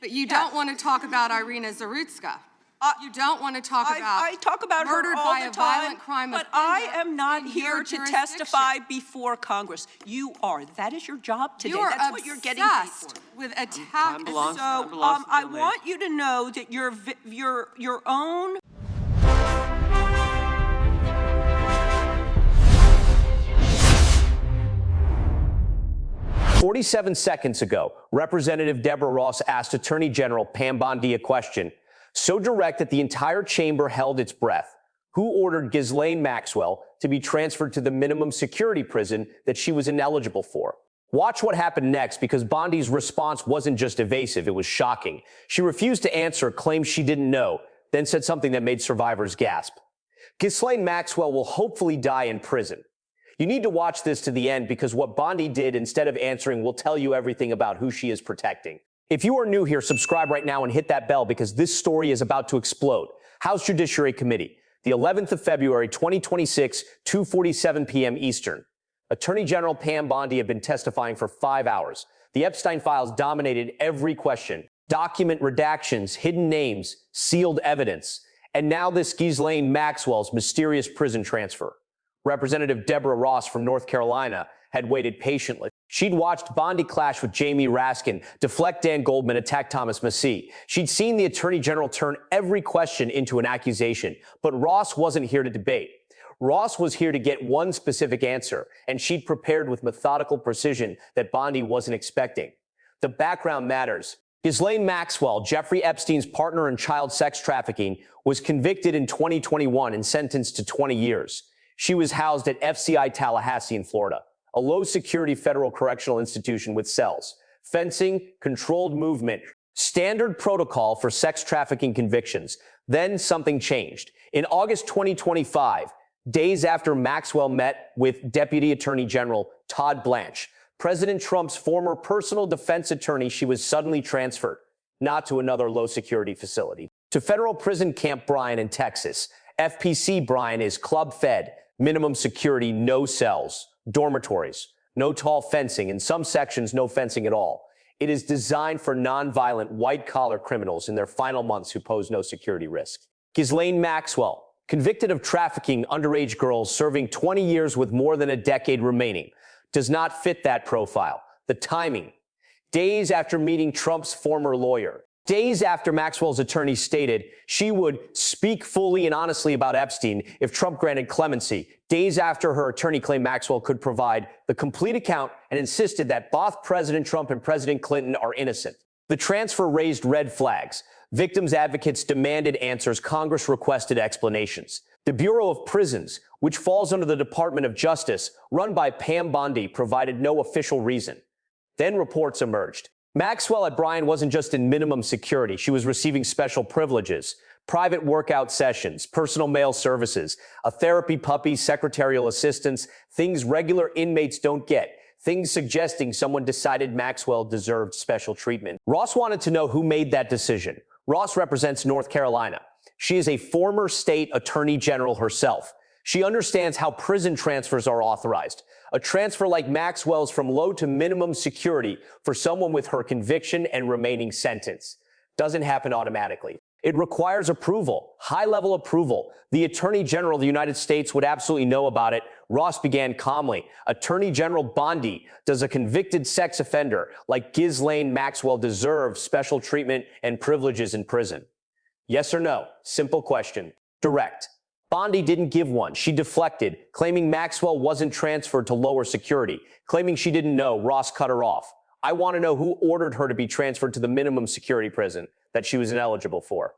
But you don't want to talk about Irina Zarutska. You don't want to talk about I talk about her all the time, violent crime but I am not in here your to jurisdiction. testify before Congress. You are. That is your job today. You are That's what you're getting paid for. with attack. I want you to know that your own. 47 seconds ago, Representative Deborah Ross asked Attorney General Pam Bondi a question so direct that the entire chamber held its breath. Who ordered Ghislaine Maxwell to be transferred to the minimum security prison that she was ineligible for? Watch what happened next, because Bondi's response wasn't just evasive, it was shocking. She refused to answer, claimed she didn't know, then said something that made survivors gasp. Ghislaine Maxwell will hopefully die in prison. You need to watch this to the end, because what Bondi did instead of answering will tell you everything about who she is protecting. If you are new here, subscribe right now and hit that bell, because this story is about to explode. House Judiciary Committee, the 11th of February, 2026, 2:47 p.m. Eastern. Attorney General Pam Bondi had been testifying for 5 hours. The Epstein files dominated every question. Document redactions, hidden names, sealed evidence. And now this Ghislaine Maxwell's mysterious prison transfer. Representative Deborah Ross from North Carolina had waited patiently. She'd watched Bondi clash with Jamie Raskin, deflect Dan Goldman, attack Thomas Massie. She'd seen the Attorney General turn every question into an accusation. But Ross wasn't here to debate. Ross was here to get one specific answer, and she'd prepared with methodical precision that Bondi wasn't expecting. The background matters. Ghislaine Maxwell, Jeffrey Epstein's partner in child sex trafficking, was convicted in 2021 and sentenced to 20 years. She was housed at FCI Tallahassee in Florida, a low-security federal correctional institution with cells, fencing, controlled movement, standard protocol for sex trafficking convictions. Then something changed. In August 2025, days after Maxwell met with Deputy Attorney General Todd Blanche, President Trump's former personal defense attorney, she was suddenly transferred, not to another low-security facility, to Federal Prison Camp Bryan in Texas. FPC Bryan is club-fed, minimum security, no cells, dormitories, no tall fencing, in some sections no fencing at all. It is designed for nonviolent white-collar criminals in their final months who pose no security risk. Ghislaine Maxwell, convicted of trafficking underage girls, serving 20 years with more than a decade remaining, does not fit that profile. The timing. Days after meeting Trump's former lawyer, days after Maxwell's attorney stated she would speak fully and honestly about Epstein if Trump granted clemency, days after her attorney claimed Maxwell could provide the complete account and insisted that both President Trump and President Clinton are innocent. The transfer raised red flags. Victims' advocates demanded answers. Congress requested explanations. The Bureau of Prisons, which falls under the Department of Justice, run by Pam Bondi, provided no official reason. Then reports emerged. Maxwell at Bryan wasn't just in minimum security. She was receiving special privileges, private workout sessions, personal mail services, a therapy puppy, secretarial assistance, things regular inmates don't get, things suggesting someone decided Maxwell deserved special treatment. Ross wanted to know who made that decision. Ross represents North Carolina. She is a former state attorney general herself. She understands how prison transfers are authorized. A transfer like Maxwell's from low to minimum security for someone with her conviction and remaining sentence doesn't happen automatically. It requires approval, high-level approval. The Attorney General of the United States would absolutely know about it. Ross began calmly. Attorney General Bondi, does a convicted sex offender like Ghislaine Maxwell deserve special treatment and privileges in prison? Yes or no? Simple question. Direct. Bondi didn't give one. She deflected, claiming Maxwell wasn't transferred to lower security, claiming she didn't know. Ross cut her off. I want to know who ordered her to be transferred to the minimum security prison that she was ineligible for.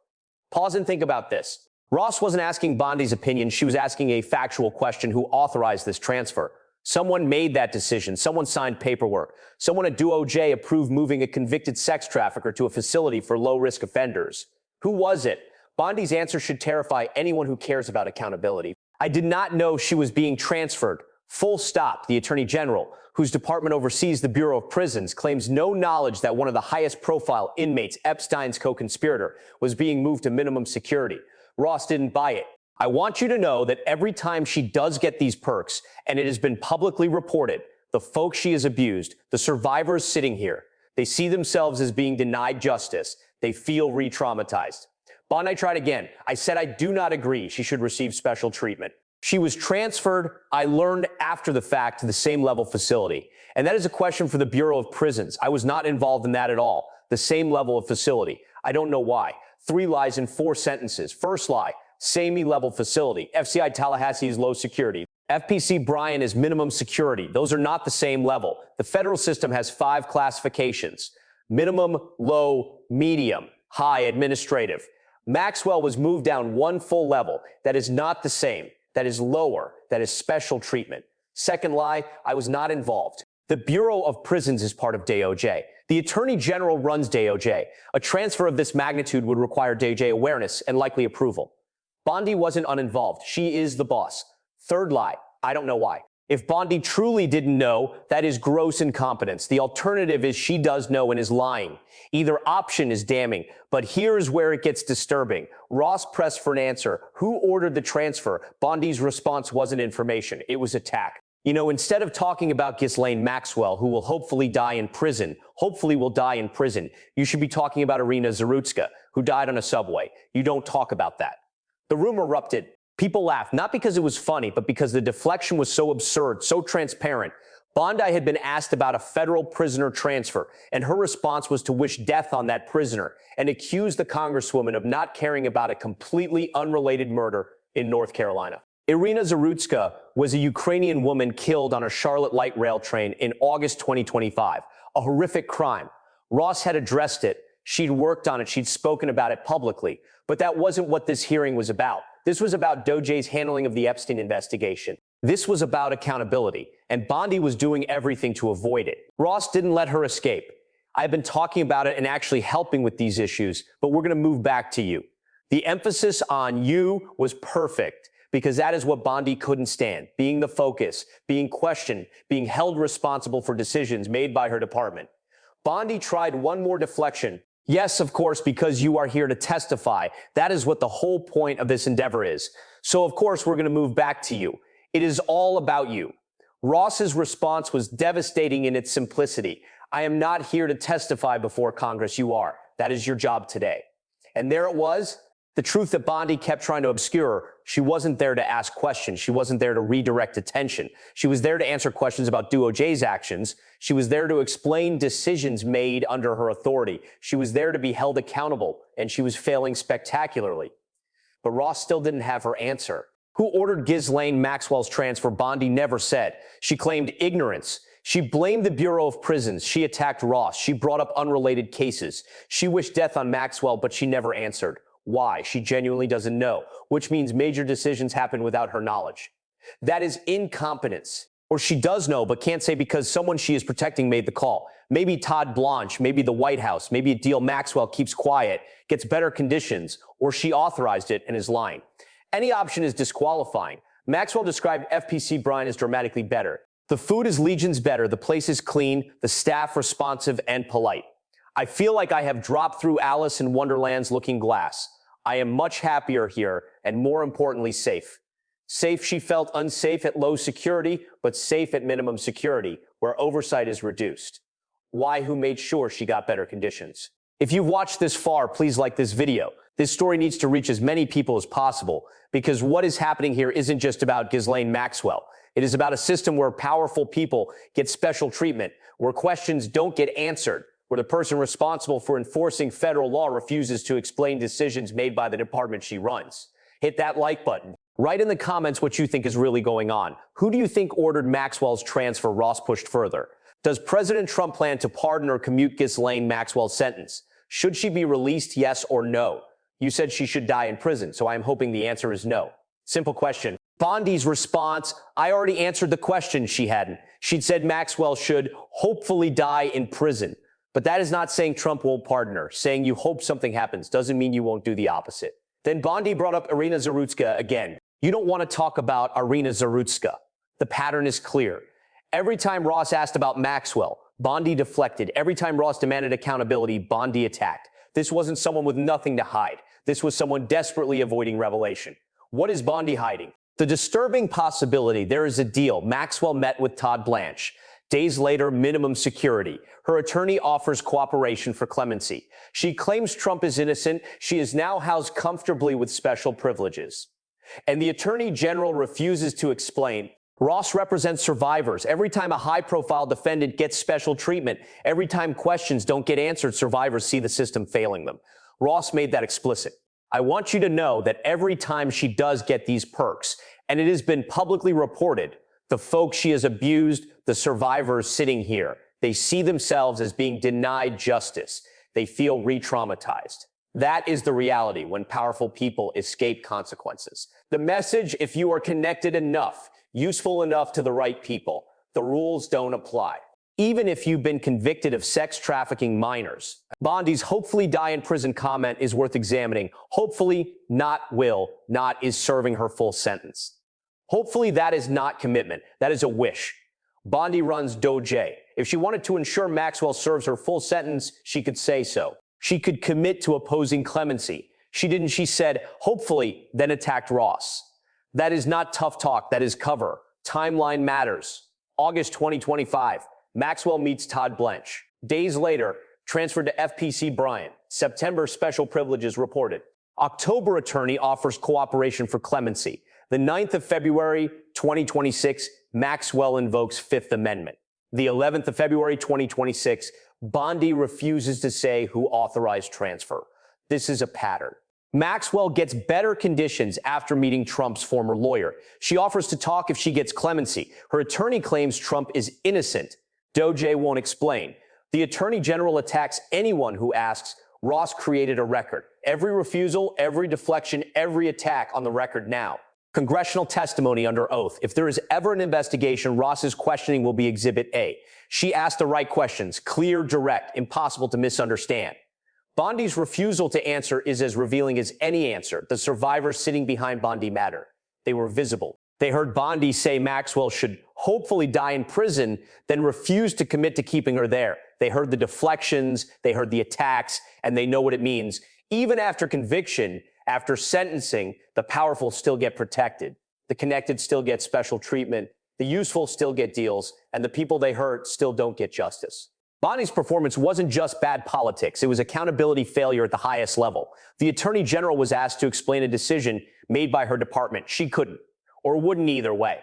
Pause and think about this. Ross wasn't asking Bondi's opinion. She was asking a factual question: who authorized this transfer? Someone made that decision. Someone signed paperwork. Someone at DOJ approved moving a convicted sex trafficker to a facility for low-risk offenders. Who was it? Bondi's answer should terrify anyone who cares about accountability. I did not know she was being transferred. Full stop. The Attorney General, whose department oversees the Bureau of Prisons, claims no knowledge that one of the highest profile inmates, Epstein's co-conspirator, was being moved to minimum security. Ross didn't buy it. I want you to know that every time she does get these perks, and it has been publicly reported, the folks she has abused, the survivors sitting here, They see themselves as being denied justice. They feel re-traumatized. Bondi tried again. I said I do not agree she should receive special treatment. She was transferred, I learned after the fact, to the same level facility. And that is a question for the Bureau of Prisons. I was not involved in that at all. The same level of facility. I don't know why. 3 lies in 4 sentences. First lie, same level facility. FCI Tallahassee is low security. FPC Bryan is minimum security. Those are not the same level. The federal system has 5 classifications: minimum, low, medium, high, administrative. Maxwell was moved down 1 full level. That is not the same. That is lower. That is special treatment. Second lie, I was not involved. The Bureau of Prisons is part of DOJ. The Attorney General runs DOJ. A transfer of this magnitude would require DOJ awareness and likely approval. Bondi wasn't uninvolved. She is the boss. Third lie, I don't know why. If Bondi truly didn't know, that is gross incompetence. The alternative is she does know and is lying. Either option is damning, but here's where it gets disturbing. Ross pressed for an answer. Who ordered the transfer? Bondi's response wasn't information. It was attack. You know, instead of talking about Ghislaine Maxwell, who will hopefully die in prison, you should be talking about Irina Zarutska, who died on a subway. You don't talk about that. The room erupted. People laughed, not because it was funny, but because the deflection was so absurd, so transparent. Bondi had been asked about a federal prisoner transfer, and her response was to wish death on that prisoner and accuse the congresswoman of not caring about a completely unrelated murder in North Carolina. Irina Zarutska was a Ukrainian woman killed on a Charlotte light rail train in August 2025, a horrific crime. Ross had addressed it. She'd worked on it. She'd spoken about it publicly. But that wasn't what this hearing was about. This was about DOJ's handling of the Epstein investigation. This was about accountability, and Bondi was doing everything to avoid it. Ross didn't let her escape. I've been talking about it and actually helping with these issues, but we're going to move back to you. The emphasis on you was perfect, because that is what Bondi couldn't stand: being the focus, being questioned, being held responsible for decisions made by her department. Bondi tried one more deflection. Yes, of course, because you are here to testify. That is what the whole point of this endeavor is. So, of course, we're going to move back to you. It is all about you. Ross's response was devastating in its simplicity. I am not here to testify before Congress. You are. That is your job today. And there it was. The truth that Bondi kept trying to obscure. She wasn't there to ask questions. She wasn't there to redirect attention. She was there to answer questions about DOJ's actions. She was there to explain decisions made under her authority. She was there to be held accountable, and she was failing spectacularly. But Ross still didn't have her answer. Who ordered Ghislaine Maxwell's transfer? Bondi never said. She claimed ignorance. She blamed the Bureau of Prisons. She attacked Ross. She brought up unrelated cases. She wished death on Maxwell, but she never answered. Why? She genuinely doesn't know, which means major decisions happen without her knowledge. That is incompetence. Or she does know, but can't say because someone she is protecting made the call. Maybe Todd Blanche, maybe the White House, maybe a deal Maxwell keeps quiet, gets better conditions, or she authorized it and is lying. Any option is disqualifying. Maxwell described FPC Bryan as dramatically better. The food is legions better, the place is clean, the staff responsive and polite. I feel like I have dropped through Alice in Wonderland's looking glass. I am much happier here, and more importantly, safe. Safe, she felt unsafe at low security, but safe at minimum security, where oversight is reduced. Why? Who made sure she got better conditions? If you've watched this far, please like this video. This story needs to reach as many people as possible, because what is happening here isn't just about Ghislaine Maxwell. It is about a system where powerful people get special treatment, where questions don't get answered, where the person responsible for enforcing federal law refuses to explain decisions made by the department she runs. Hit that like button. Write in the comments what you think is really going on. Who do you think ordered Maxwell's transfer? Ross pushed further. Does President Trump plan to pardon or commute Ghislaine Maxwell's sentence? Should she be released, yes or no? You said she should die in prison, so I'm hoping the answer is no. Simple question. Bondi's response: I already answered the question. She hadn't. She'd said Maxwell should hopefully die in prison. But that is not saying Trump won't pardon her. Saying you hope something happens doesn't mean you won't do the opposite. Then Bondi brought up Irina Zarutska again. You don't want to talk about Irina Zarutska. The pattern is clear. Every time Ross asked about Maxwell, Bondi deflected. Every time Ross demanded accountability, Bondi attacked. This wasn't someone with nothing to hide. This was someone desperately avoiding revelation. What is Bondi hiding? The disturbing possibility there is a deal. Maxwell met with Todd Blanche. Days later, minimum security. Her attorney offers cooperation for clemency. She claims Trump is innocent. She is now housed comfortably with special privileges. And the attorney general refuses to explain. Ross represents survivors. Every time a high-profile defendant gets special treatment, every time questions don't get answered, survivors see the system failing them. Ross made that explicit. I want you to know that every time she does get these perks, and it has been publicly reported, the folks she has abused, the survivors sitting here, they see themselves as being denied justice. They feel re-traumatized. That is the reality when powerful people escape consequences. The message, if you are connected enough, useful enough to the right people, the rules don't apply. Even if you've been convicted of sex trafficking minors. Bondi's hopefully die in prison comment is worth examining. Hopefully, not will, not is serving her full sentence. Hopefully that is not commitment. That is a wish. Bondi runs Doge. If she wanted to ensure Maxwell serves her full sentence, she could say so. She could commit to opposing clemency. She didn't. She said, hopefully, then attacked Ross. That is not tough talk. That is cover. Timeline matters. August 2025. Maxwell meets Todd Blanche. Days later, transferred to FPC Bryant. September, special privileges reported. October, attorney offers cooperation for clemency. The 9th of February, 2026, Maxwell invokes Fifth Amendment. The 11th of February, 2026, Bondi refuses to say who authorized transfer. This is a pattern. Maxwell gets better conditions after meeting Trump's former lawyer. She offers to talk if she gets clemency. Her attorney claims Trump is innocent. Doge won't explain. The attorney general attacks anyone who asks. Ross created a record. Every refusal, every deflection, every attack on the record now. Congressional testimony under oath. If there is ever an investigation, Ross's questioning will be Exhibit A. She asked the right questions, clear, direct, impossible to misunderstand. Bondi's refusal to answer is as revealing as any answer. The survivors sitting behind Bondi matter. They were visible. They heard Bondi say Maxwell should hopefully die in prison, then refuse to commit to keeping her there. They heard the deflections, they heard the attacks, and they know what it means. Even after conviction, after sentencing, the powerful still get protected. The connected still get special treatment. The useful still get deals, and the people they hurt still don't get justice. Bondi's performance wasn't just bad politics. It was accountability failure at the highest level. The attorney general was asked to explain a decision made by her department. She couldn't, or wouldn't either way.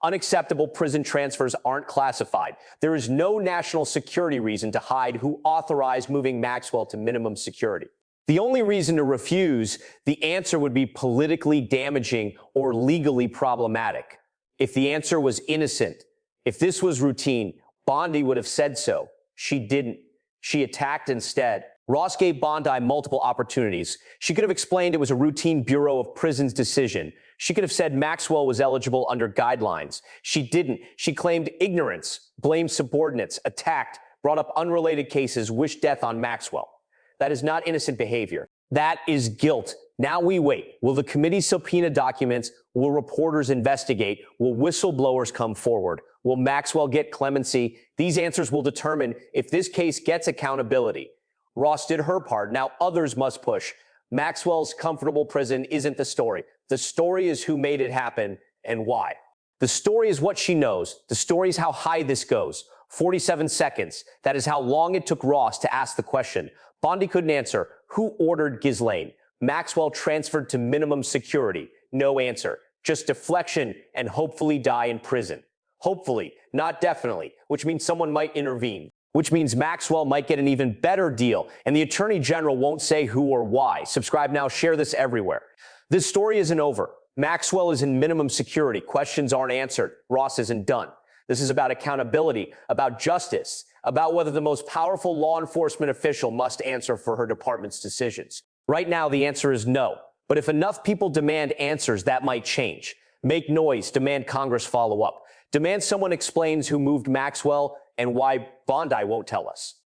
Unacceptable prison transfers aren't classified. There is no national security reason to hide who authorized moving Maxwell to minimum security. The only reason to refuse, the answer would be politically damaging or legally problematic. If the answer was innocent, if this was routine, Bondi would have said so. She didn't. She attacked instead. Ross gave Bondi multiple opportunities. She could have explained it was a routine Bureau of Prisons decision. She could have said Maxwell was eligible under guidelines. She didn't. She claimed ignorance, blamed subordinates, attacked, brought up unrelated cases, wished death on Maxwell. That is not innocent behavior. That is guilt. Now we wait. Will the committee subpoena documents? Will reporters investigate? Will whistleblowers come forward? Will Maxwell get clemency? These answers will determine if this case gets accountability. Ross did her part. Now others must push. Maxwell's comfortable prison isn't the story. The story is who made it happen and why. The story is what she knows. The story is how high this goes. 47 seconds. That is how long it took Ross to ask the question. Bondi couldn't answer. Who ordered Ghislaine? Maxwell transferred to minimum security. No answer. Just deflection and hopefully die in prison. Hopefully, not definitely, which means someone might intervene, which means Maxwell might get an even better deal, and the attorney general won't say who or why. Subscribe now, share this everywhere. This story isn't over. Maxwell is in minimum security. Questions aren't answered. Ross isn't done. This is about accountability, about justice, about whether the most powerful law enforcement official must answer for her department's decisions. Right now, the answer is no. But if enough people demand answers, that might change. Make noise, demand Congress follow up. Demand someone explains who moved Maxwell and why Bondi won't tell us.